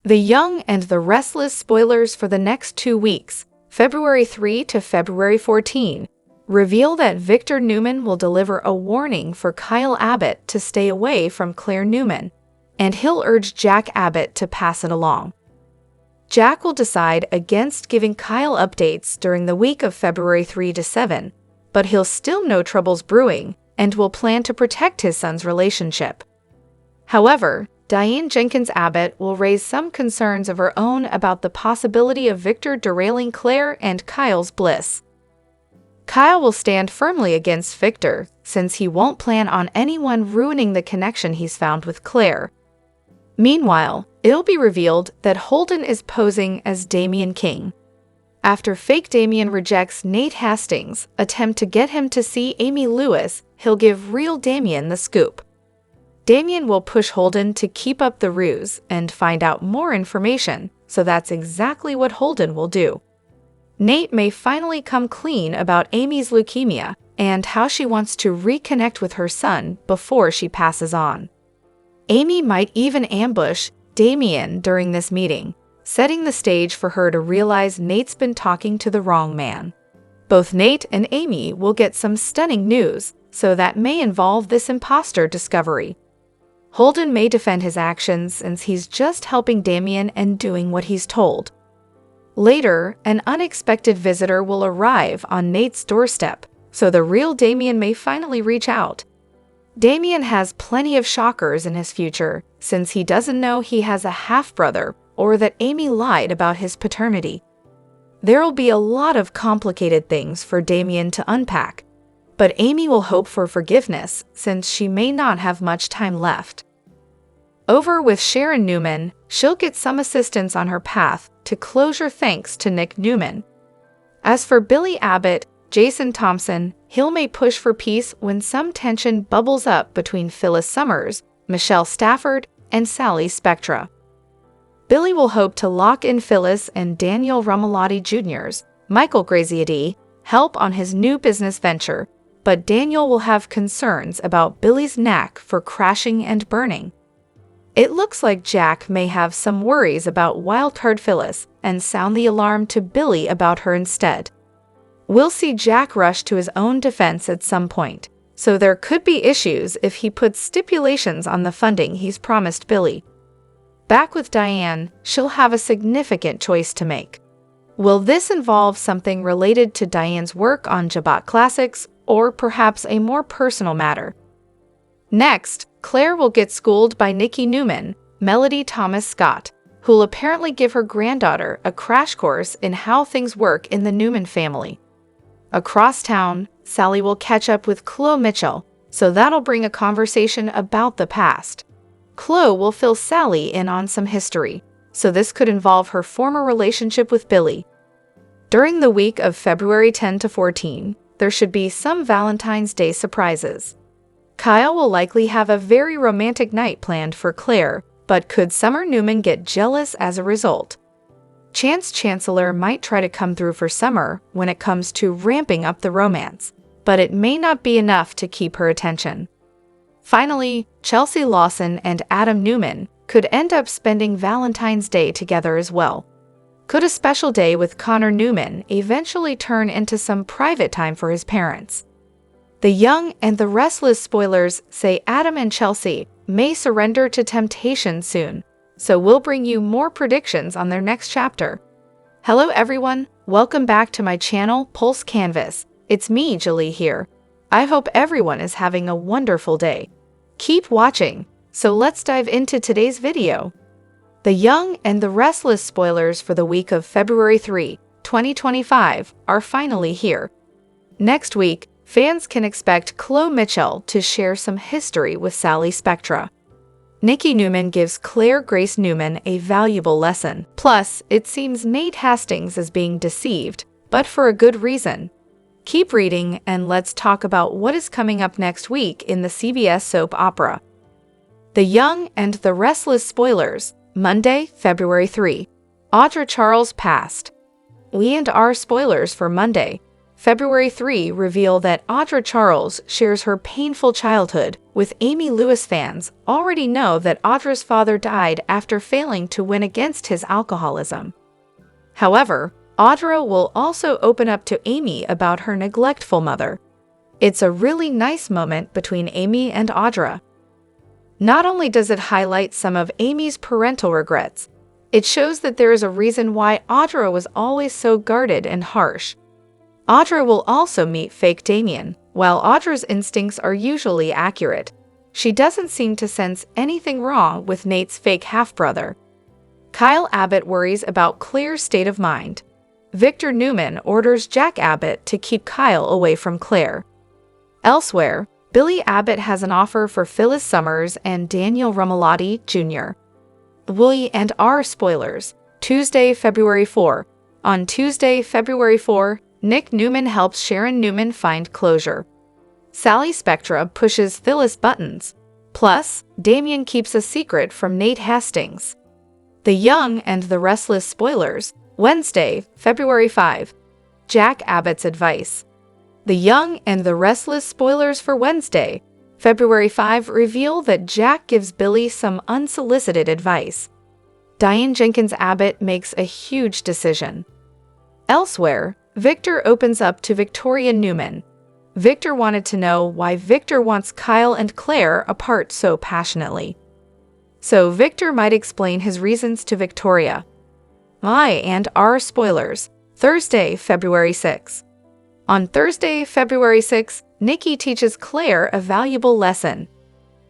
The Young and the Restless spoilers for the next 2 weeks, February 3 to February 14, reveal that Victor Newman will deliver a warning for Kyle Abbott to stay away from Claire Newman, and he'll urge Jack Abbott to pass it along. Jack will decide against giving Kyle updates during the week of February 3 to 7, but he'll still know trouble's brewing and will plan to protect his son's relationship. However, Diane Jenkins Abbott will raise some concerns of her own about the possibility of Victor derailing Claire and Kyle's bliss. Kyle will stand firmly against Victor, since he won't plan on anyone ruining the connection he's found with Claire. Meanwhile, it'll be revealed that Holden is posing as Damian King. After fake Damian rejects Nate Hastings' attempt to get him to see Amy Lewis, he'll give real Damian the scoop. Damian will push Holden to keep up the ruse and find out more information, so that's exactly what Holden will do. Nate may finally come clean about Amy's leukemia and how she wants to reconnect with her son before she passes on. Amy might even ambush Damian during this meeting, setting the stage for her to realize Nate's been talking to the wrong man. Both Nate and Amy will get some stunning news, so that may involve this impostor discovery. Holden may defend his actions since he's just helping Damian and doing what he's told. Later, an unexpected visitor will arrive on Nate's doorstep, so the real Damian may finally reach out. Damian has plenty of shockers in his future, since he doesn't know he has a half-brother or that Amy lied about his paternity. There'll be a lot of complicated things for Damian to unpack, but Amy will hope for forgiveness since she may not have much time left. Over with Sharon Newman, she'll get some assistance on her path to closure thanks to Nick Newman. As for Billy Abbott, Jason Thompson, he'll may push for peace when some tension bubbles up between Phyllis Summers, Michelle Stafford, and Sally Spectra. Billy will hope to lock in Phyllis and Daniel Romalotti Jr.'s, Michael Graziadei, help on his new business venture, but Daniel will have concerns about Billy's knack for crashing and burning. It looks like Jack may have some worries about Wildcard Phyllis and sound the alarm to Billy about her instead. We'll see Jack rush to his own defense at some point, so there could be issues if he puts stipulations on the funding he's promised Billy. Back with Diane, she'll have a significant choice to make. Will this involve something related to Diane's work on Jabot Classics, or perhaps a more personal matter? Next, Claire will get schooled by Nikki Newman, Melody Thomas Scott, who'll apparently give her granddaughter a crash course in how things work in the Newman family. Across town, Sally will catch up with Chloe Mitchell, so that'll bring a conversation about the past. Chloe will fill Sally in on some history, so this could involve her former relationship with Billy. During the week of February 10 to 14, there should be some Valentine's Day surprises. Kyle will likely have a very romantic night planned for Claire, but could Summer Newman get jealous as a result? Chance Chancellor might try to come through for Summer when it comes to ramping up the romance, but it may not be enough to keep her attention. Finally, Chelsea Lawson and Adam Newman could end up spending Valentine's Day together as well. Could a special day with Connor Newman eventually turn into some private time for his parents? The Young and the Restless spoilers say Adam and Chelsea may surrender to temptation soon, so we'll bring you more predictions on their next chapter. Hello everyone, welcome back to my channel Pulse Canvas. It's me, Julie here. I hope everyone is having a wonderful day. Keep watching, so let's dive into today's video. The Young and the Restless spoilers for the week of February 3, 2025 are finally here. Next week, fans can expect Chloe Mitchell to share some history with Sally Spectra. Nikki Newman gives Claire Grace Newman a valuable lesson. Plus, it seems Nate Hastings is being deceived, but for a good reason. Keep reading and let's talk about what is coming up next week in the CBS soap opera. The Young and the Restless spoilers, Monday, February 3. Audra Charles passed. We and our spoilers for Monday, February 3 reveal that Audra Charles shares her painful childhood with Amy Lewis. Fans already know that Audra's father died after failing to win against his alcoholism. However, Audra will also open up to Amy about her neglectful mother. It's a really nice moment between Amy and Audra. Not only does it highlight some of Amy's parental regrets, it shows that there is a reason why Audra was always so guarded and harsh. Audra will also meet fake Damien. While Audra's instincts are usually accurate, she doesn't seem to sense anything wrong with Nate's fake half-brother. Kyle Abbott worries about Claire's state of mind. Victor Newman orders Jack Abbott to keep Kyle away from Claire. Elsewhere, Billy Abbott has an offer for Phyllis Summers and Daniel Rumalotti Jr. Willie and R spoilers. Tuesday, February 4. On Tuesday, February 4, Nick Newman helps Sharon Newman find closure. Sally Spectra pushes Phyllis buttons. Plus, Damien keeps a secret from Nate Hastings. The Young and the Restless spoilers. Wednesday, February 5. Jack Abbott's advice. The Young and the Restless spoilers for Wednesday, February 5 reveal that Jack gives Billy some unsolicited advice. Diane Jenkins Abbott makes a huge decision. Elsewhere, Victor opens up to Victoria Newman. Victor wanted to know why Victor wants Kyle and Claire apart so passionately. So Victor might explain his reasons to Victoria. I and R spoilers. Thursday, February 6. On Thursday, February 6, Nikki teaches Claire a valuable lesson.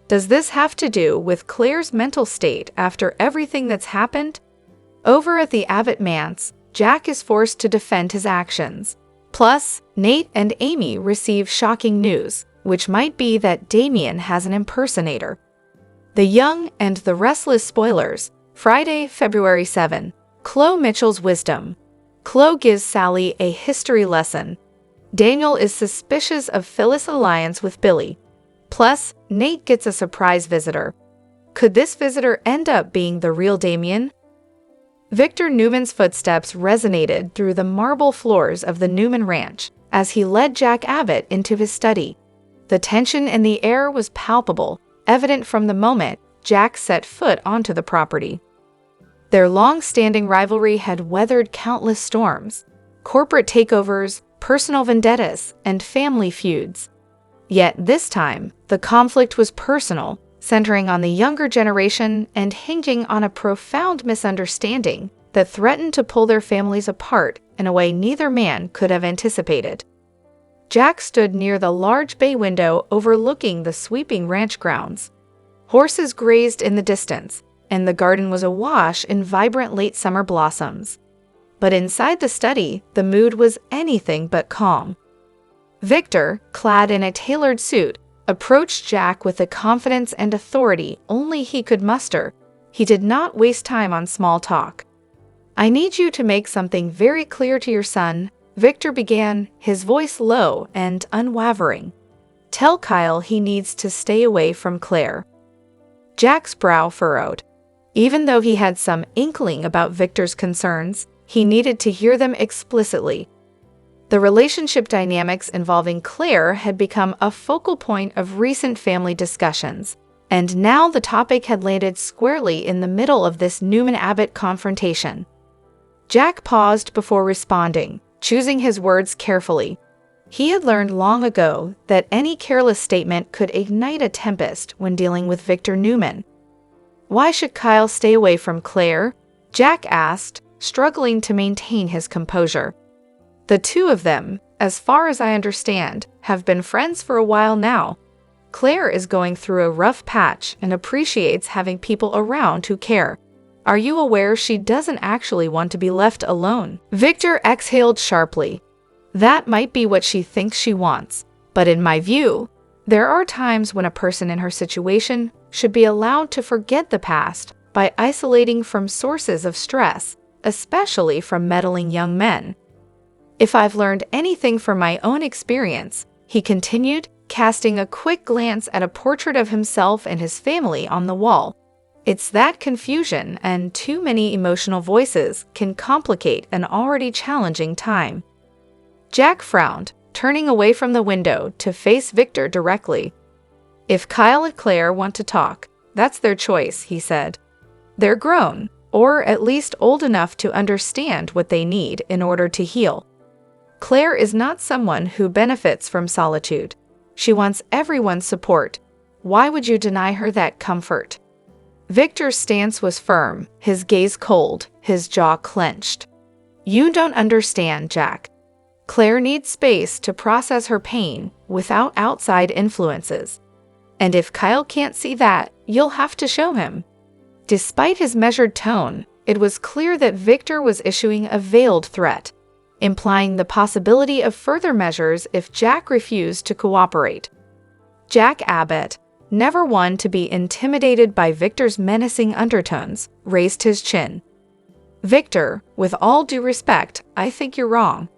Does this have to do with Claire's mental state after everything that's happened? Over at the Abbott manse, Jack is forced to defend his actions. Plus, Nate and Amy receive shocking news, which might be that Damien has an impersonator. The Young and the Restless spoilers. Friday, February 7. Chloe Mitchell's wisdom. Chloe gives Sally a history lesson. Daniel is suspicious of Phyllis' alliance with Billy. Plus, Nate gets a surprise visitor. Could this visitor end up being the real Damien? Victor Newman's footsteps resonated through the marble floors of the Newman Ranch as he led Jack Abbott into his study. The tension in the air was palpable, evident from the moment Jack set foot onto the property. Their long-standing rivalry had weathered countless storms, corporate takeovers, personal vendettas, and family feuds. Yet this time, the conflict was personal, centering on the younger generation and hinging on a profound misunderstanding that threatened to pull their families apart in a way neither man could have anticipated. Jack stood near the large bay window overlooking the sweeping ranch grounds. Horses grazed in the distance, and the garden was awash in vibrant late summer blossoms. But inside the study, the mood was anything but calm. Victor, clad in a tailored suit, approached Jack with the confidence and authority only he could muster. He did not waste time on small talk. "I need you to make something very clear to your son," Victor began, his voice low and unwavering. "Tell Kyle he needs to stay away from Claire." Jack's brow furrowed. Even though he had some inkling about Victor's concerns, he needed to hear them explicitly. The relationship dynamics involving Claire had become a focal point of recent family discussions, and now the topic had landed squarely in the middle of this Newman-Abbott confrontation. Jack paused before responding, choosing his words carefully. He had learned long ago that any careless statement could ignite a tempest when dealing with Victor Newman. "Why should Kyle stay away from Claire?" Jack asked, struggling to maintain his composure. "The two of them, as far as I understand, have been friends for a while now. Claire is going through a rough patch and appreciates having people around who care. Are you aware she doesn't actually want to be left alone?" Victor exhaled sharply. "That might be what she thinks she wants, but in my view, there are times when a person in her situation should be allowed to forget the past by isolating from sources of stress, especially from meddling young men. If I've learned anything from my own experience," he continued, casting a quick glance at a portrait of himself and his family on the wall, "it's that confusion and too many emotional voices can complicate an already challenging time." Jack frowned, turning away from the window to face Victor directly. If Kyle and Claire want to talk, that's their choice, he said. They're grown, or at least old enough to understand what they need in order to heal. Claire is not someone who benefits from solitude. She wants everyone's support. Why would you deny her that comfort? Victor's stance was firm, his gaze cold, his jaw clenched. You don't understand, Jack. Claire needs space to process her pain without outside influences. And if Kyle can't see that, you'll have to show him. Despite his measured tone, it was clear that Victor was issuing a veiled threat, implying the possibility of further measures if Jack refused to cooperate. Jack Abbott, never one to be intimidated by Victor's menacing undertones, raised his chin. Victor, with all due respect, I think you're wrong.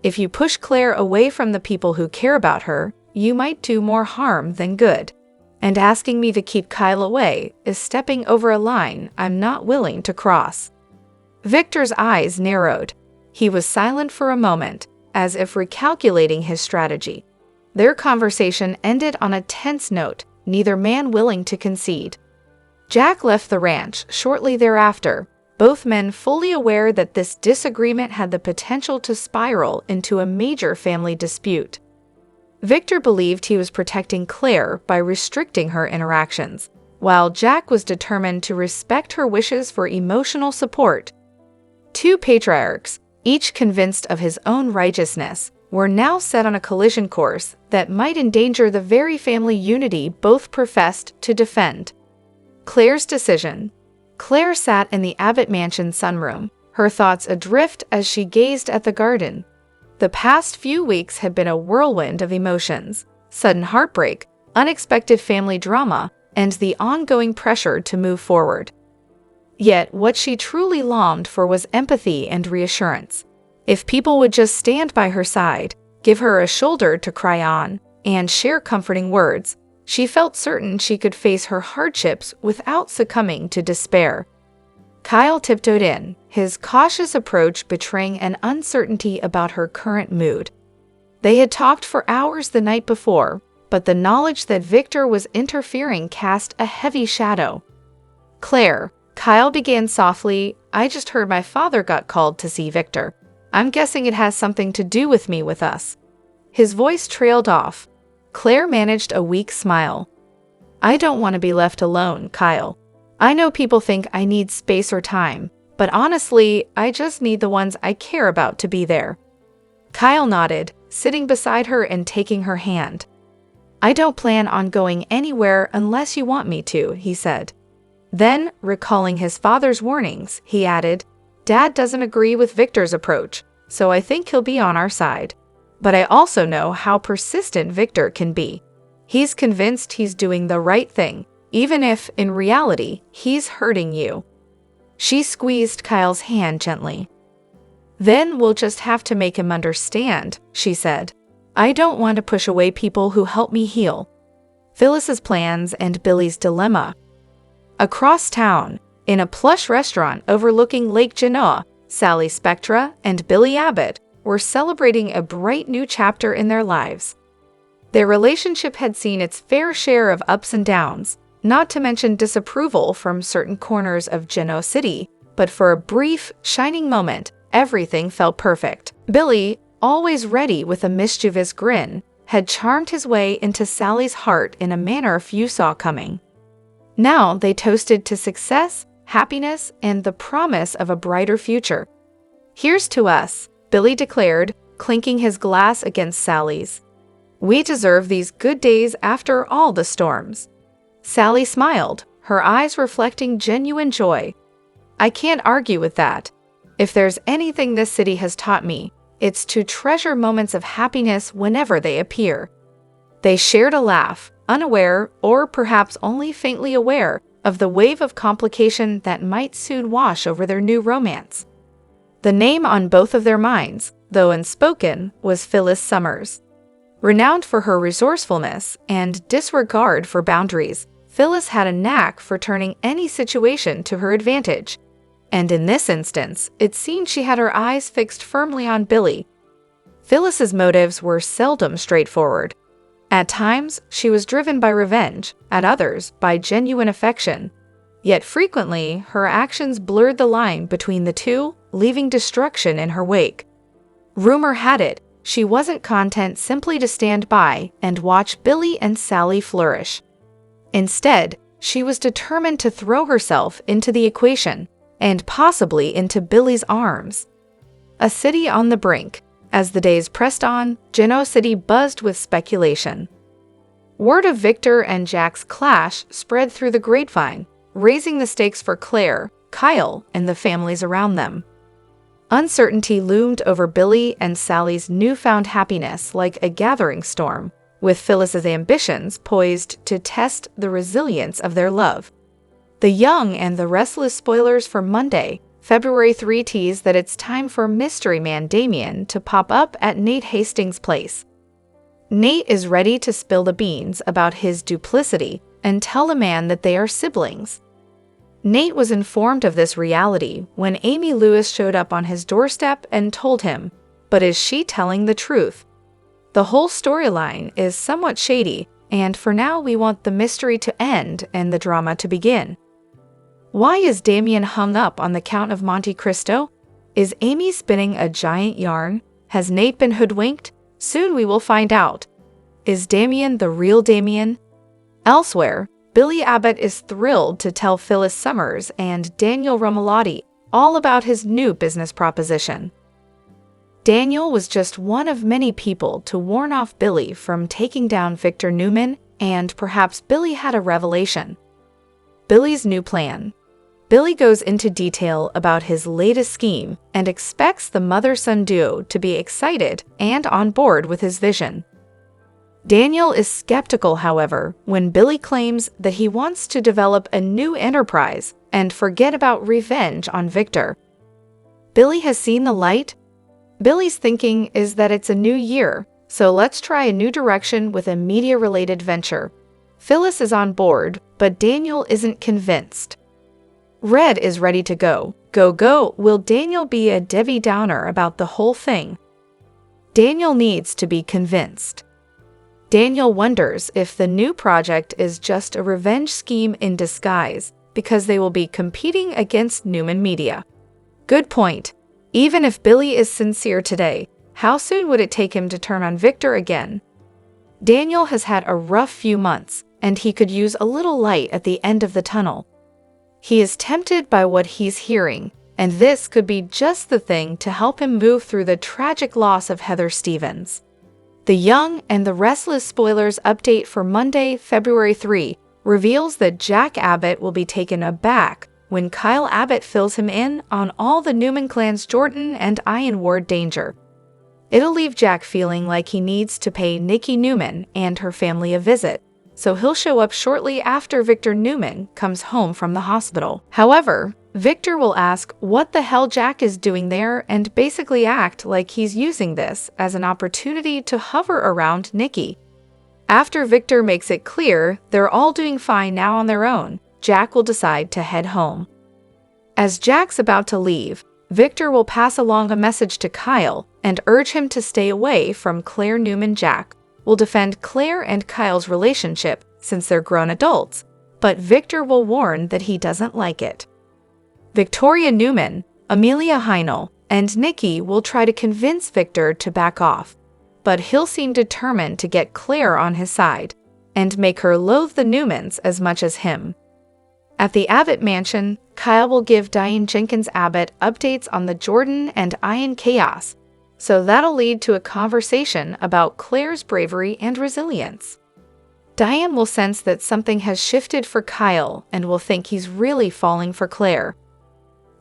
If you push Claire away from the people who care about her, you might do more harm than good. And asking me to keep Kyle away is stepping over a line I'm not willing to cross. Victor's eyes narrowed. He was silent for a moment, as if recalculating his strategy. Their conversation ended on a tense note, neither man willing to concede. Jack left the ranch shortly thereafter, both men fully aware that this disagreement had the potential to spiral into a major family dispute. Victor believed he was protecting Claire by restricting her interactions, while Jack was determined to respect her wishes for emotional support. Two patriarchs, each convinced of his own righteousness, were now set on a collision course that might endanger the very family unity both professed to defend. Claire's decision. Claire sat in the Abbott Mansion sunroom, her thoughts adrift as she gazed at the garden. The past few weeks had been a whirlwind of emotions: sudden heartbreak, unexpected family drama, and the ongoing pressure to move forward. Yet what she truly longed for was empathy and reassurance. If people would just stand by her side, give her a shoulder to cry on, and share comforting words, she felt certain she could face her hardships without succumbing to despair. Kyle tiptoed in, his cautious approach betraying an uncertainty about her current mood. They had talked for hours the night before, but the knowledge that Victor was interfering cast a heavy shadow. Claire, Kyle began softly, I just heard my father got called to see Victor. I'm guessing it has something to do with me with us. His voice trailed off. Claire managed a weak smile. I don't want to be left alone, Kyle. I know people think I need space or time, but honestly, I just need the ones I care about to be there. Kyle nodded, sitting beside her and taking her hand. I don't plan on going anywhere unless you want me to, he said. Then, recalling his father's warnings, he added, Dad doesn't agree with Victor's approach, so I think he'll be on our side. But I also know how persistent Victor can be. He's convinced he's doing the right thing, even if, in reality, he's hurting you. She squeezed Kyle's hand gently. Then we'll just have to make him understand, she said. I don't want to push away people who help me heal. Phyllis's plans and Billy's dilemma. Across town, in a plush restaurant overlooking Lake Genoa, Sally Spectra and Billy Abbott were celebrating a bright new chapter in their lives. Their relationship had seen its fair share of ups and downs, not to mention disapproval from certain corners of Genoa City, but for a brief, shining moment, everything felt perfect. Billy, always ready with a mischievous grin, had charmed his way into Sally's heart in a manner few saw coming. Now they toasted to success, happiness, and the promise of a brighter future. Here's to us, Billy declared, clinking his glass against Sally's. We deserve these good days after all the storms. Sally smiled, her eyes reflecting genuine joy. I can't argue with that. If there's anything this city has taught me, it's to treasure moments of happiness whenever they appear. They shared a laugh, unaware, or perhaps only faintly aware, of the wave of complication that might soon wash over their new romance. The name on both of their minds, though unspoken, was Phyllis Summers. Renowned for her resourcefulness and disregard for boundaries, Phyllis had a knack for turning any situation to her advantage. And in this instance, it seemed she had her eyes fixed firmly on Billy. Phyllis's motives were seldom straightforward. At times, she was driven by revenge, at others, by genuine affection. Yet frequently, her actions blurred the line between the two, leaving destruction in her wake. Rumor had it, she wasn't content simply to stand by and watch Billy and Sally flourish. Instead, she was determined to throw herself into the equation, and possibly into Billy's arms. A city on the brink. As the days pressed on, Genoa City buzzed with speculation. Word of Victor and Jack's clash spread through the grapevine, raising the stakes for Claire, Kyle, and the families around them. Uncertainty loomed over Billy and Sally's newfound happiness like a gathering storm, with Phyllis's ambitions poised to test the resilience of their love. The young and the restless spoilers for Monday, February 3 tease that it's time for mystery man Damien to pop up at Nate Hastings' place. Nate is ready to spill the beans about his duplicity and tell the man that they are siblings. Nate was informed of this reality when Amy Lewis showed up on his doorstep and told him, but is she telling the truth? The whole storyline is somewhat shady, and for now we want the mystery to end and the drama to begin. Why is Damien hung up on the Count of Monte Cristo? Is Amy spinning a giant yarn? Has Nate been hoodwinked? Soon we will find out. Is Damien the real Damien? Elsewhere, Billy Abbott is thrilled to tell Phyllis Summers and Daniel Romalotti all about his new business proposition. Daniel was just one of many people to warn off Billy from taking down Victor Newman, and perhaps Billy had a revelation. Billy's new plan. Billy goes into detail about his latest scheme and expects the mother-son duo to be excited and on board with his vision. Daniel is skeptical, however, when Billy claims that he wants to develop a new enterprise and forget about revenge on Victor. Billy has seen the light. Billy's thinking is that it's a new year, so let's try a new direction with a media-related venture. Phyllis is on board, but Daniel isn't convinced. Red is ready to go. Go. Will Daniel be a Debbie Downer about the whole thing? Daniel needs to be convinced. Daniel wonders if the new project is just a revenge scheme in disguise because they will be competing against Newman Media. Good point. Even if Billy is sincere today, how soon would it take him to turn on Victor again? Daniel has had a rough few months, and he could use a little light at the end of the tunnel. He is tempted by what he's hearing, and this could be just the thing to help him move through the tragic loss of Heather Stevens. The Young and the Restless Spoilers update for Monday, February 3, reveals that Jack Abbott will be taken aback when Kyle Abbott fills him in on all the Newman clan's Jordan and Ian Ward danger. It'll leave Jack feeling like he needs to pay Nikki Newman and her family a visit, so he'll show up shortly after Victor Newman comes home from the hospital. However, Victor will ask what the hell Jack is doing there and basically act like he's using this as an opportunity to hover around Nikki. After Victor makes it clear they're all doing fine now on their own, Jack will decide to head home. As Jack's about to leave, Victor will pass along a message to Kyle and urge him to stay away from Claire Newman. Jack will defend Claire and Kyle's relationship since they're grown adults, but Victor will warn that he doesn't like it. Victoria Newman, Amelia Heinel, and Nikki will try to convince Victor to back off, but he'll seem determined to get Claire on his side and make her loathe the Newmans as much as him. At the Abbott mansion, Kyle will give Diane Jenkins Abbott updates on the Jordan and Ian chaos, so that'll lead to a conversation about Claire's bravery and resilience. Diane will sense that something has shifted for Kyle and will think he's really falling for Claire.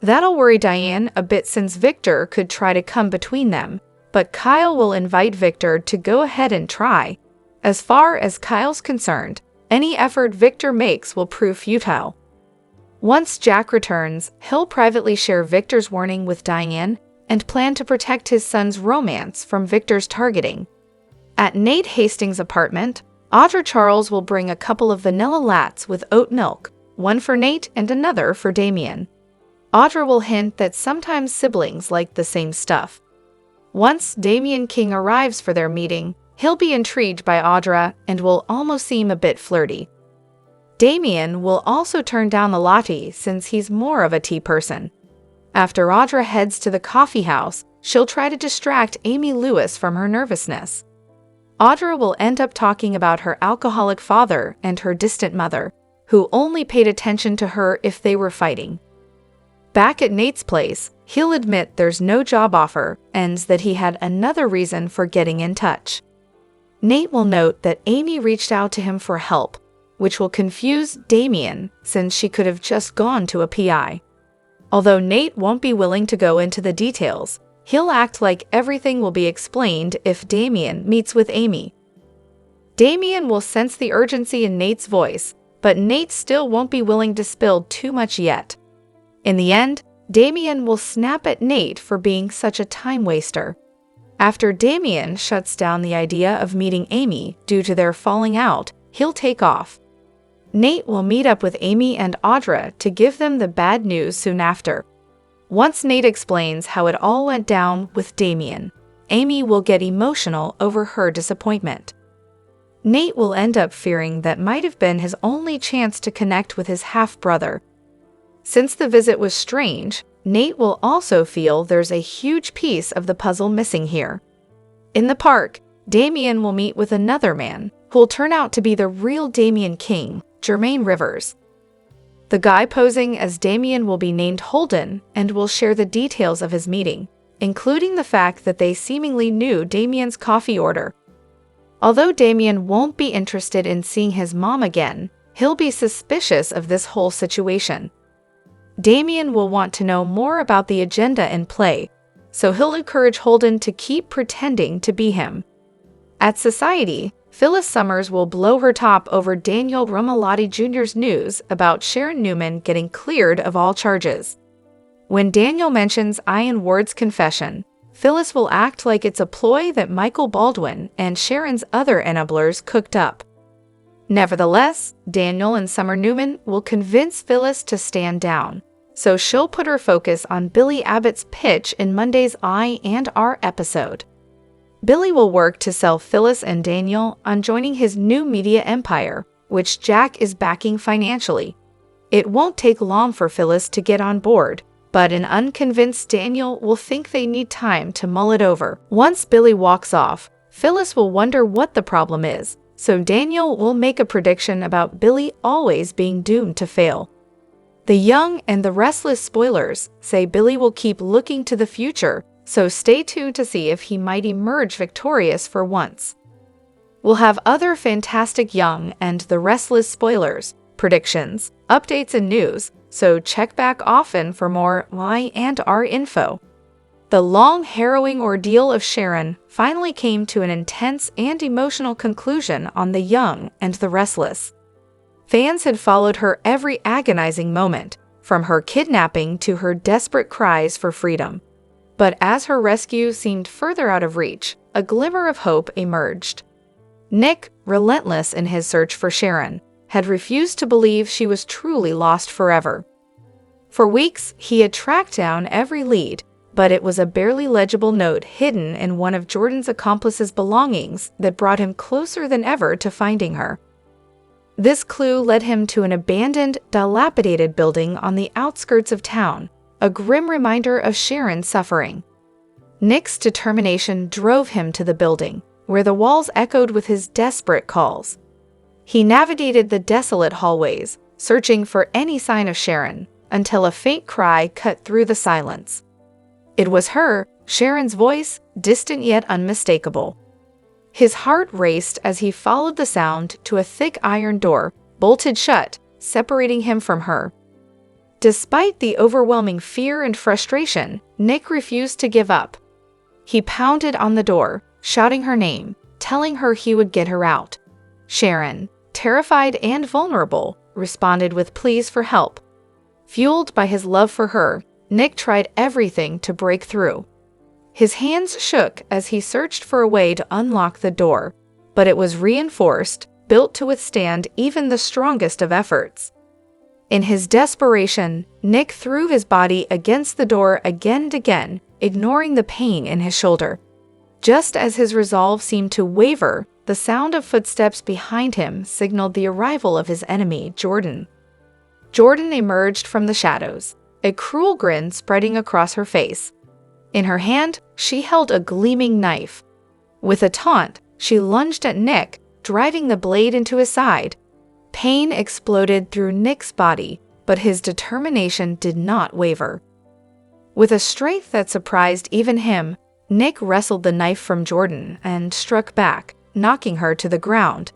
That'll worry Diane a bit since Victor could try to come between them, but Kyle will invite Victor to go ahead and try. As far as Kyle's concerned, any effort Victor makes will prove futile. Once Jack returns, he'll privately share Victor's warning with Diane and plan to protect his son's romance from Victor's targeting. At Nate Hastings' apartment, Audra Charles will bring a couple of vanilla lattes with oat milk, one for Nate and another for Damien. Audra will hint that sometimes siblings like the same stuff. Once Damian King arrives for their meeting, he'll be intrigued by Audra and will almost seem a bit flirty. Damian will also turn down the latte since he's more of a tea person. After Audra heads to the coffee house, she'll try to distract Amy Lewis from her nervousness. Audra will end up talking about her alcoholic father and her distant mother, who only paid attention to her if they were fighting. Back at Nate's place, he'll admit there's no job offer and that he had another reason for getting in touch. Nate will note that Amy reached out to him for help, which will confuse Damian since she could have just gone to a PI. Although Nate won't be willing to go into the details, he'll act like everything will be explained if Damian meets with Amy. Damian will sense the urgency in Nate's voice, but Nate still won't be willing to spill too much yet. In the end, Damian will snap at Nate for being such a time waster. After Damian shuts down the idea of meeting Amy due to their falling out, he'll take off. Nate will meet up with Amy and Audra to give them the bad news soon after. Once Nate explains how it all went down with Damian, Amy will get emotional over her disappointment. Nate will end up fearing that might have been his only chance to connect with his half-brother. Since the visit was strange, Nate will also feel there's a huge piece of the puzzle missing here. In the park, Damian will meet with another man, who'll turn out to be the real Damian King, Jermaine Rivers. The guy posing as Damian will be named Holden and will share the details of his meeting, including the fact that they seemingly knew Damian's coffee order. Although Damian won't be interested in seeing his mom again, he'll be suspicious of this whole situation. Damian will want to know more about the agenda in play, so he'll encourage Holden to keep pretending to be him. At Society, Phyllis Summers will blow her top over Daniel Romalotti Jr.'s news about Sharon Newman getting cleared of all charges. When Daniel mentions Ian Ward's confession, Phyllis will act like it's a ploy that Michael Baldwin and Sharon's other enablers cooked up. Nevertheless, Daniel and Summer Newman will convince Phyllis to stand down, so she'll put her focus on Billy Abbott's pitch in Monday's I&R episode. Billy will work to sell Phyllis and Daniel on joining his new media empire, which Jack is backing financially. It won't take long for Phyllis to get on board, but an unconvinced Daniel will think they need time to mull it over. Once Billy walks off, Phyllis will wonder what the problem is, so Daniel will make a prediction about Billy always being doomed to fail. The Young and the Restless spoilers say Billy will keep looking to the future, so stay tuned to see if he might emerge victorious for once. We'll have other fantastic Young and the Restless spoilers, predictions, updates, and news, so check back often for more Y&R info. The long, harrowing ordeal of Sharon finally came to an intense and emotional conclusion on The Young and the Restless. Fans had followed her every agonizing moment, from her kidnapping to her desperate cries for freedom. But as her rescue seemed further out of reach, a glimmer of hope emerged. Nick, relentless in his search for Sharon, had refused to believe she was truly lost forever. For weeks, he had tracked down every lead, but it was a barely legible note hidden in one of Jordan's accomplice's belongings that brought him closer than ever to finding her. This clue led him to an abandoned, dilapidated building on the outskirts of town, a grim reminder of Sharon's suffering. Nick's determination drove him to the building, where the walls echoed with his desperate calls. He navigated the desolate hallways, searching for any sign of Sharon, until a faint cry cut through the silence. It was her, Sharon's voice, distant yet unmistakable. His heart raced as he followed the sound to a thick iron door, bolted shut, separating him from her. Despite the overwhelming fear and frustration, Nick refused to give up. He pounded on the door, shouting her name, telling her he would get her out. Sharon, terrified and vulnerable, responded with pleas for help. Fueled by his love for her, Nick tried everything to break through. His hands shook as he searched for a way to unlock the door, but it was reinforced, built to withstand even the strongest of efforts. In his desperation, Nick threw his body against the door again and again, ignoring the pain in his shoulder. Just as his resolve seemed to waver, the sound of footsteps behind him signaled the arrival of his enemy, Jordan. Jordan emerged from the shadows, a cruel grin spreading across her face. In her hand, she held a gleaming knife. With a taunt, she lunged at Nick, driving the blade into his side. Pain exploded through Nick's body, but his determination did not waver. With a strength that surprised even him, Nick wrestled the knife from Jordan and struck back, knocking her to the ground.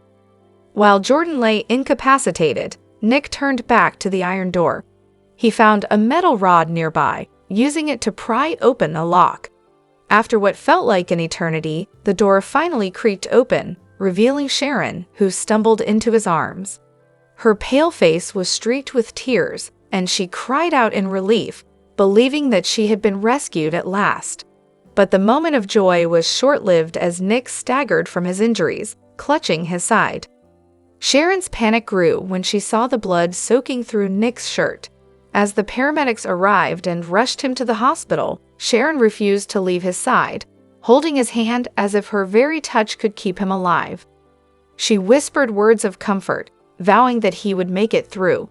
While Jordan lay incapacitated, Nick turned back to the iron door. He found a metal rod nearby, using it to pry open a lock. After what felt like an eternity, the door finally creaked open, revealing Sharon, who stumbled into his arms. Her pale face was streaked with tears, and she cried out in relief, believing that she had been rescued at last. But the moment of joy was short-lived as Nick staggered from his injuries, clutching his side. Sharon's panic grew when she saw the blood soaking through Nick's shirt. As the paramedics arrived and rushed him to the hospital, Sharon refused to leave his side, holding his hand as if her very touch could keep him alive. She whispered words of comfort, vowing that he would make it through.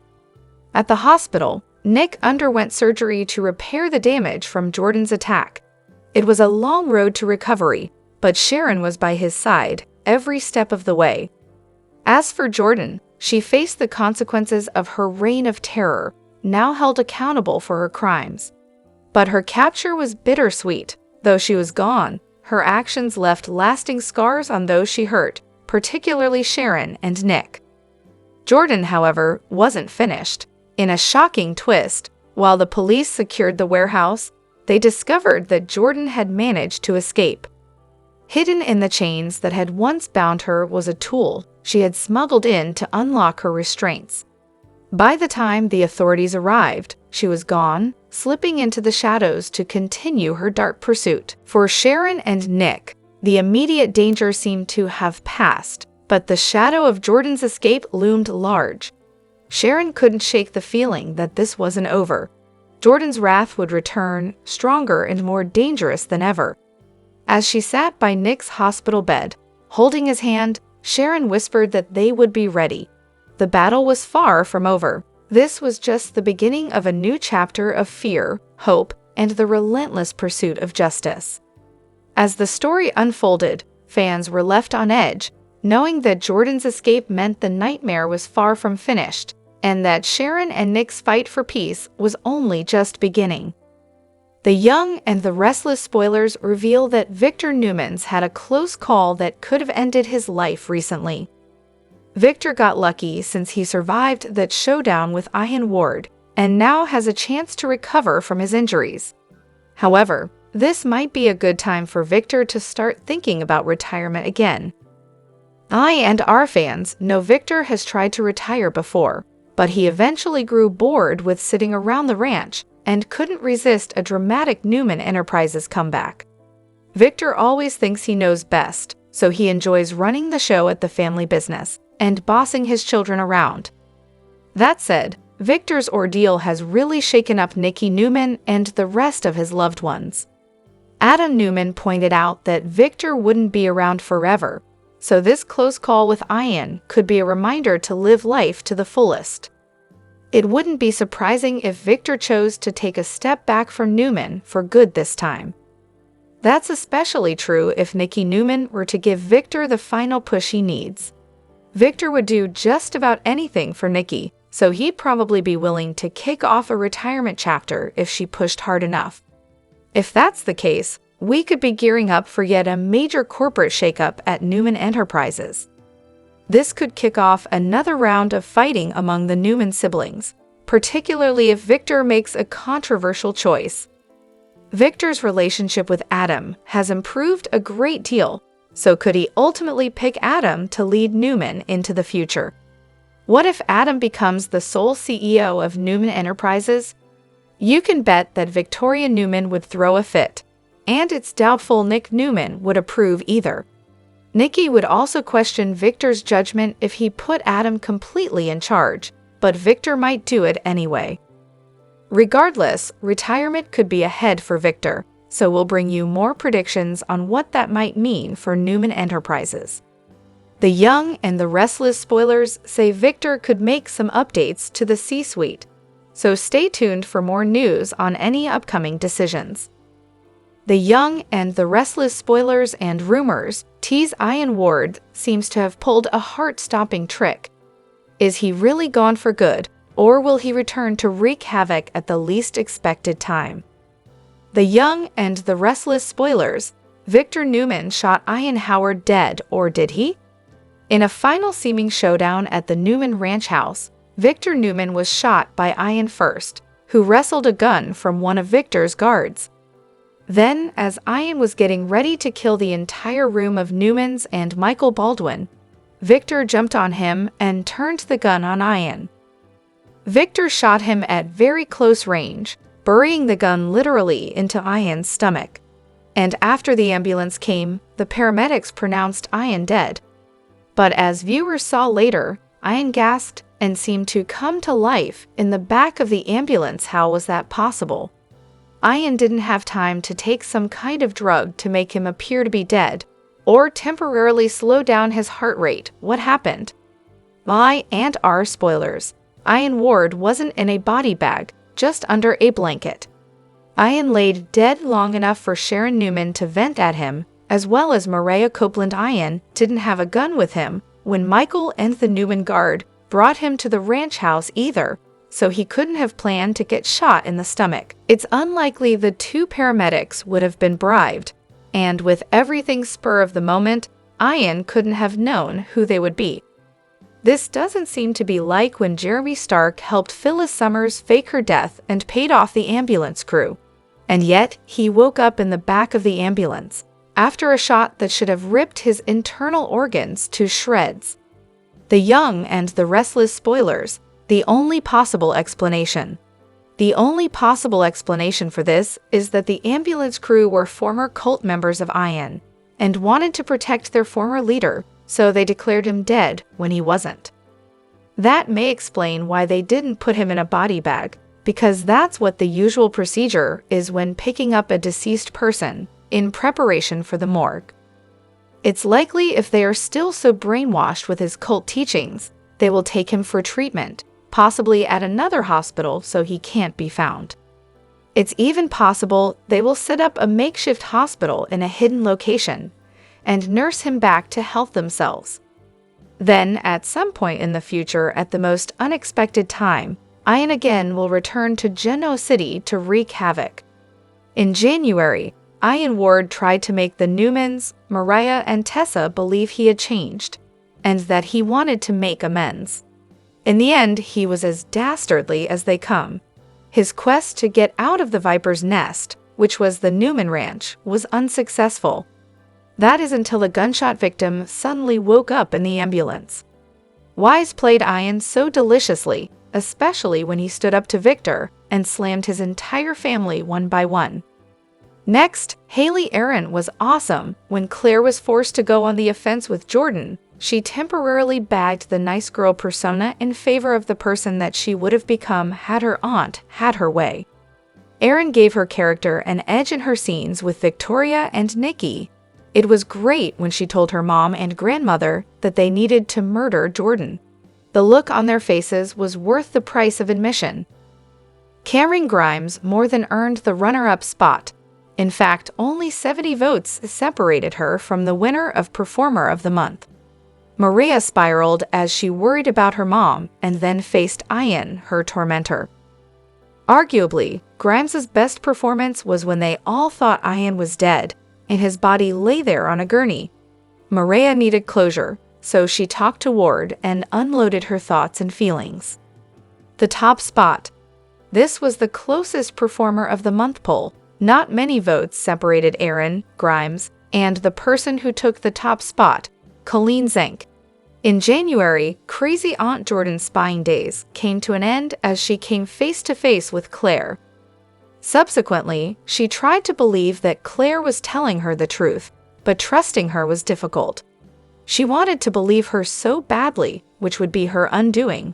At the hospital, Nick underwent surgery to repair the damage from Jordan's attack. It was a long road to recovery, but Sharon was by his side every step of the way. As for Jordan, she faced the consequences of her reign of terror, now held accountable for her crimes. But her capture was bittersweet. Though she was gone, her actions left lasting scars on those she hurt, particularly Sharon and Nick. Jordan, however, wasn't finished. In a shocking twist, while the police secured the warehouse, they discovered that Jordan had managed to escape. Hidden in the chains that had once bound her was a tool she had smuggled in to unlock her restraints. By the time the authorities arrived, she was gone, slipping into the shadows to continue her dark pursuit. For Sharon and Nick, the immediate danger seemed to have passed, but the shadow of Jordan's escape loomed large. Sharon couldn't shake the feeling that this wasn't over. Jordan's wrath would return, stronger and more dangerous than ever. As she sat by Nick's hospital bed, holding his hand, Sharon whispered that they would be ready. The battle was far from over. This was just the beginning of a new chapter of fear, hope, and the relentless pursuit of justice. As the story unfolded, fans were left on edge, knowing that Jordan's escape meant the nightmare was far from finished, and that Sharon and Nick's fight for peace was only just beginning. The young and the restless spoilers reveal that Victor Newman's had a close call that could have ended his life recently. Victor got lucky since he survived that showdown with Ian Ward, and now has a chance to recover from his injuries. However, this might be a good time for Victor to start thinking about retirement again. I and our fans know Victor has tried to retire before, but he eventually grew bored with sitting around the ranch and couldn't resist a dramatic Newman Enterprises comeback. Victor always thinks he knows best, so he enjoys running the show at the family business and bossing his children around. That said, Victor's ordeal has really shaken up Nicky Newman and the rest of his loved ones. Adam Newman pointed out that Victor wouldn't be around forever, so this close call with Ian could be a reminder to live life to the fullest. It wouldn't be surprising if Victor chose to take a step back from Newman for good this time. That's especially true if Nicky Newman were to give Victor the final push he needs. Victor would do just about anything for Nicky, so he'd probably be willing to kick off a retirement chapter if she pushed hard enough. If that's the case, we could be gearing up for yet a major corporate shakeup at Newman Enterprises. This could kick off another round of fighting among the Newman siblings, particularly if Victor makes a controversial choice. Victor's relationship with Adam has improved a great deal, so could he ultimately pick Adam to lead Newman into the future? What if Adam becomes the sole CEO of Newman Enterprises? You can bet that Victoria Newman would throw a fit, and it's doubtful Nick Newman would approve either. Nicky would also question Victor's judgment if he put Adam completely in charge, but Victor might do it anyway. Regardless, retirement could be ahead for Victor, so we'll bring you more predictions on what that might mean for Newman Enterprises. The Young and the Restless spoilers say Victor could make some updates to the C-suite, so stay tuned for more news on any upcoming decisions. The Young and the Restless spoilers and rumors tease Ian Ward seems to have pulled a heart-stopping trick. Is he really gone for good, or will he return to wreak havoc at the least expected time? The Young and the Restless spoilers, Victor Newman shot Ian Howard dead, or did he? In a final seeming showdown at the Newman Ranch house, Victor Newman was shot by Ian first, who wrestled a gun from one of Victor's guards. Then, as Ian was getting ready to kill the entire room of Newmans and Michael Baldwin, Victor jumped on him and turned the gun on Ian. Victor shot him at very close range, burying the gun literally into Ian's stomach. And after the ambulance came, the paramedics pronounced Ian dead. But as viewers saw later, Ian gasped and seemed to come to life in the back of the ambulance. How was that possible? Ian didn't have time to take some kind of drug to make him appear to be dead, or temporarily slow down his heart rate. What happened? My and our spoilers. Ian Ward wasn't in a body bag, just under a blanket. Ian laid dead long enough for Sharon Newman to vent at him, as well as Maria Copeland. Ian didn't have a gun with him when Michael and the Newman guard brought him to the ranch house either, so he couldn't have planned to get shot in the stomach. It's unlikely the two paramedics would have been bribed, and with everything spur of the moment, Ian couldn't have known who they would be. This doesn't seem to be like when Jeremy Stark helped Phyllis Summers fake her death and paid off the ambulance crew. And yet, he woke up in the back of the ambulance, after a shot that should have ripped his internal organs to shreds. The Young and the Restless spoilers, the only possible explanation. The only possible explanation for this is that the ambulance crew were former cult members of Ian, and wanted to protect their former leader, so they declared him dead when he wasn't. That may explain why they didn't put him in a body bag, because that's what the usual procedure is when picking up a deceased person, in preparation for the morgue. It's likely if they are still so brainwashed with his cult teachings, they will take him for treatment, possibly at another hospital so he can't be found. It's even possible they will set up a makeshift hospital in a hidden location and nurse him back to health themselves. Then, at some point in the future, at the most unexpected time, Ian again will return to Geno City to wreak havoc. In January, Ian Ward tried to make the Newmans, Mariah, and Tessa believe he had changed, and that he wanted to make amends. In the end, he was as dastardly as they come. His quest to get out of the Viper's nest, which was the Newman Ranch, was unsuccessful. That is until a gunshot victim suddenly woke up in the ambulance. Wise played Ian so deliciously, especially when he stood up to Victor and slammed his entire family one by one. Next, Haley Aaron was awesome. When Claire was forced to go on the offense with Jordan, she temporarily bagged the nice girl persona in favor of the person that she would have become had her aunt had her way. Aaron gave her character an edge in her scenes with Victoria and Nikki. It was great when she told her mom and grandmother that they needed to murder Jordan. The look on their faces was worth the price of admission. Cameron Grimes more than earned the runner-up spot. In fact, only 70 votes separated her from the winner of Performer of the Month. Maria spiraled as she worried about her mom and then faced Ian, her tormentor. Arguably, Grimes's best performance was when they all thought Ian was dead and his body lay there on a gurney. Maria needed closure, so she talked to Ward and unloaded her thoughts and feelings. The top spot. This was the closest Performer of the Month poll. Not many votes separated Aaron, Grimes, and the person who took the top spot, Colleen Zenk. In January, crazy Aunt Jordan's spying days came to an end as she came face to face with Claire. Subsequently, she tried to believe that Claire was telling her the truth, but trusting her was difficult. She wanted to believe her so badly, which would be her undoing.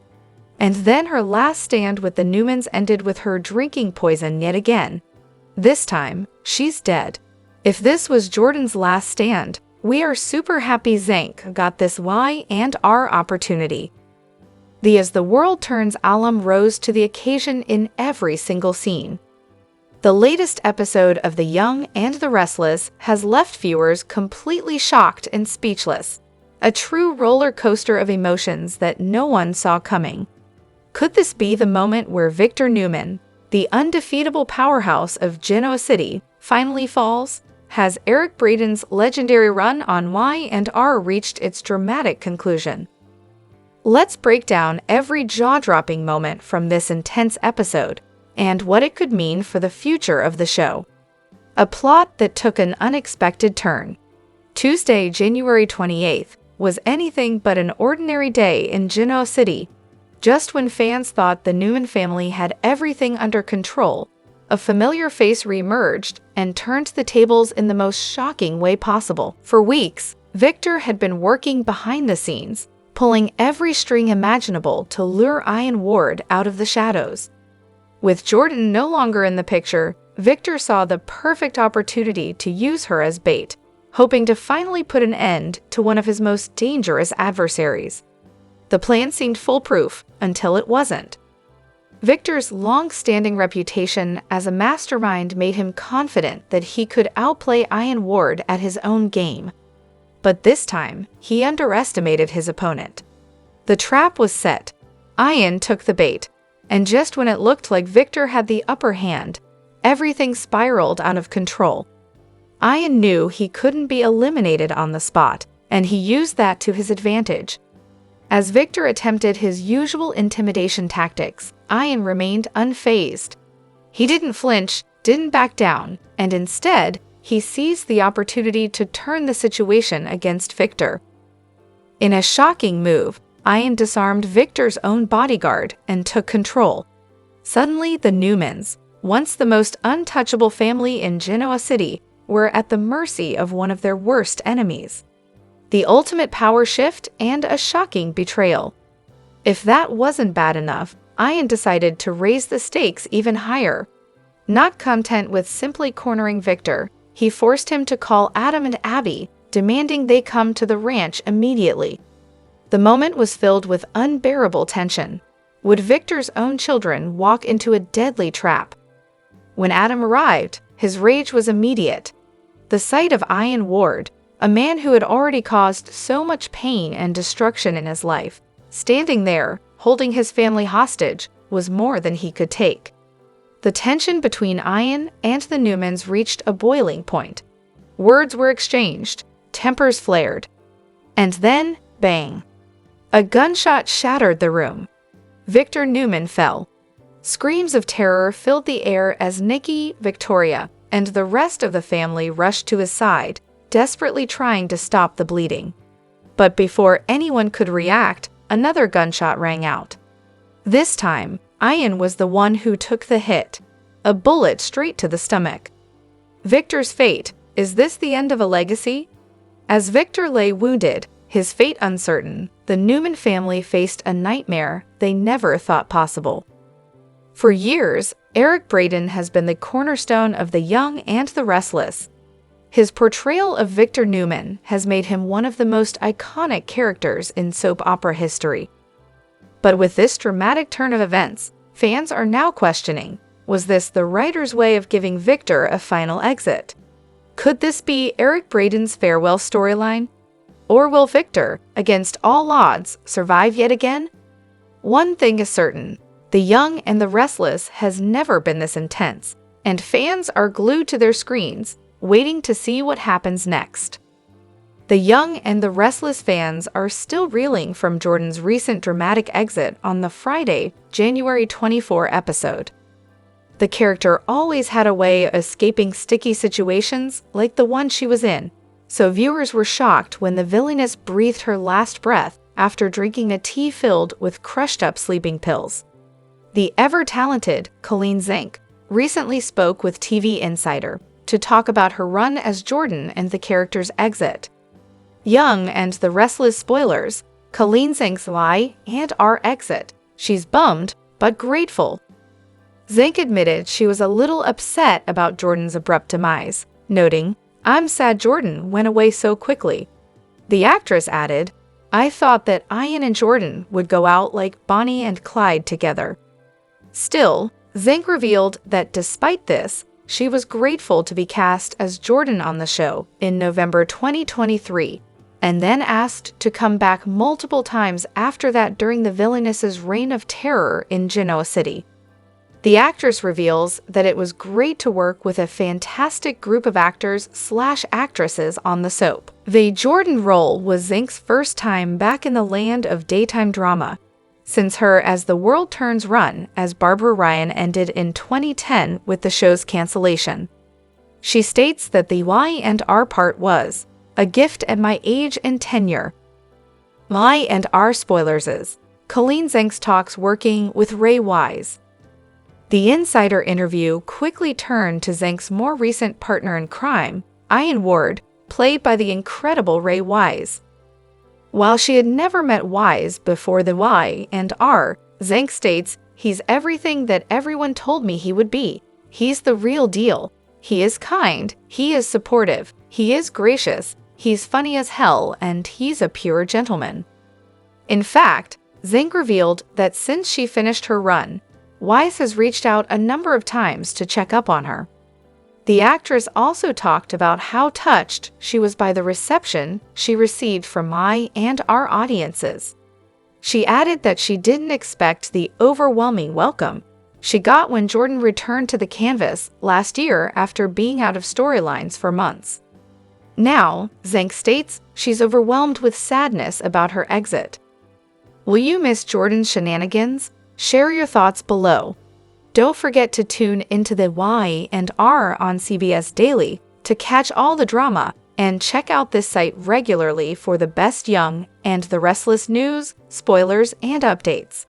And then her last stand with the Newmans ended with her drinking poison yet again. This time, she's dead. If this was Jordan's last stand, we are super happy Zenk got this Y&R opportunity. As the world turns, Alam rose to the occasion in every single scene. The latest episode of The Young and the Restless has left viewers completely shocked and speechless. A true roller coaster of emotions that no one saw coming. Could this be the moment where Victor Newman, the undefeatable powerhouse of Genoa City, finally falls? Has Eric Braeden's legendary run on Y&R reached its dramatic conclusion? Let's break down every jaw-dropping moment from this intense episode and what it could mean for the future of the show. A plot that took an unexpected turn. Tuesday, January 28th, was anything but an ordinary day in Genoa City. Just when fans thought the Newman family had everything under control, a familiar face re-emerged and turned the tables in the most shocking way possible. For weeks, Victor had been working behind the scenes, pulling every string imaginable to lure Ian Ward out of the shadows. With Jordan no longer in the picture, Victor saw the perfect opportunity to use her as bait, hoping to finally put an end to one of his most dangerous adversaries. The plan seemed foolproof until it wasn't. Victor's long-standing reputation as a mastermind made him confident that he could outplay Ian Ward at his own game. But this time, he underestimated his opponent. The trap was set. Ian took the bait, and just when it looked like Victor had the upper hand, everything spiraled out of control. Ian knew he couldn't be eliminated on the spot, and he used that to his advantage. As Victor attempted his usual intimidation tactics, Ian remained unfazed. He didn't flinch, didn't back down, and instead, he seized the opportunity to turn the situation against Victor. In a shocking move, Ian disarmed Victor's own bodyguard and took control. Suddenly, the Newmans, once the most untouchable family in Genoa City, were at the mercy of one of their worst enemies. The ultimate power shift and a shocking betrayal. If that wasn't bad enough, Ian decided to raise the stakes even higher. Not content with simply cornering Victor, he forced him to call Adam and Abby, demanding they come to the ranch immediately. The moment was filled with unbearable tension. Would Victor's own children walk into a deadly trap? When Adam arrived, his rage was immediate. The sight of Ian Ward, a man who had already caused so much pain and destruction in his life, standing there, holding his family hostage, was more than he could take. The tension between Ian and the Newmans reached a boiling point. Words were exchanged, tempers flared. And then, bang! A gunshot shattered the room. Victor Newman fell. Screams of terror filled the air as Nikki, Victoria, and the rest of the family rushed to his side, desperately trying to stop the bleeding. But before anyone could react, another gunshot rang out. This time, Ian was the one who took the hit, a bullet straight to the stomach. Victor's fate, is this the end of a legacy? As Victor lay wounded, his fate uncertain, the Newman family faced a nightmare they never thought possible. For years, Eric Braeden has been the cornerstone of The Young and the Restless. His portrayal of Victor Newman has made him one of the most iconic characters in soap opera history. But with this dramatic turn of events, fans are now questioning, was this the writer's way of giving Victor a final exit? Could this be Eric Braeden's farewell storyline? Or will Victor, against all odds, survive yet again? One thing is certain, The Young and the Restless has never been this intense, and fans are glued to their screens, waiting to see what happens next. The Young and the Restless fans are still reeling from Jordan's recent dramatic exit on the Friday, January 24 episode. The character always had a way of escaping sticky situations like the one she was in, so viewers were shocked when the villainess breathed her last breath after drinking a tea filled with crushed-up sleeping pills. The ever-talented Colleen Zenk recently spoke with TV Insider to talk about her run as Jordan and the character's exit. Young and the Restless spoilers, Colleen Zenk's lie and our exit. She's bummed, but grateful. Zenk admitted she was a little upset about Jordan's abrupt demise, noting, "I'm sad Jordan went away so quickly." The actress added, "I thought that Ian and Jordan would go out like Bonnie and Clyde together." Still, Zenk revealed that despite this, she was grateful to be cast as Jordan on the show in November 2023, and then asked to come back multiple times after that during the villainess's reign of terror in Genoa City. The actress reveals that it was great to work with a fantastic group of actors/actresses on the soap. The Jordan role was Zenk's first time back in the land of daytime drama, since her As the World Turns run as Barbara Ryan ended in 2010 with the show's cancellation. She states that the Y&R part was a gift at my age and tenure. Y&R spoilers is Colleen Zenk's talks working with Ray Wise. The Insider interview quickly turned to Zenk's more recent partner in crime, Ian Ward, played by the incredible Ray Wise. While she had never met Wise before the Y&R, Zenk states, "He's everything that everyone told me he would be. He's the real deal. He is kind, he is supportive, he is gracious, he's funny as hell, and he's a pure gentleman." In fact, Zenk revealed that since she finished her run, Wise has reached out a number of times to check up on her. The actress also talked about how touched she was by the reception she received from Y&R audiences. She added that she didn't expect the overwhelming welcome she got when Jordan returned to the canvas last year after being out of storylines for months. Now, Zenk states she's overwhelmed with sadness about her exit. Will you miss Jordan's shenanigans? Share your thoughts below. Don't forget to tune into the Y&R on CBS Daily to catch all the drama, and check out this site regularly for the best Young and the Restless news, spoilers, and updates.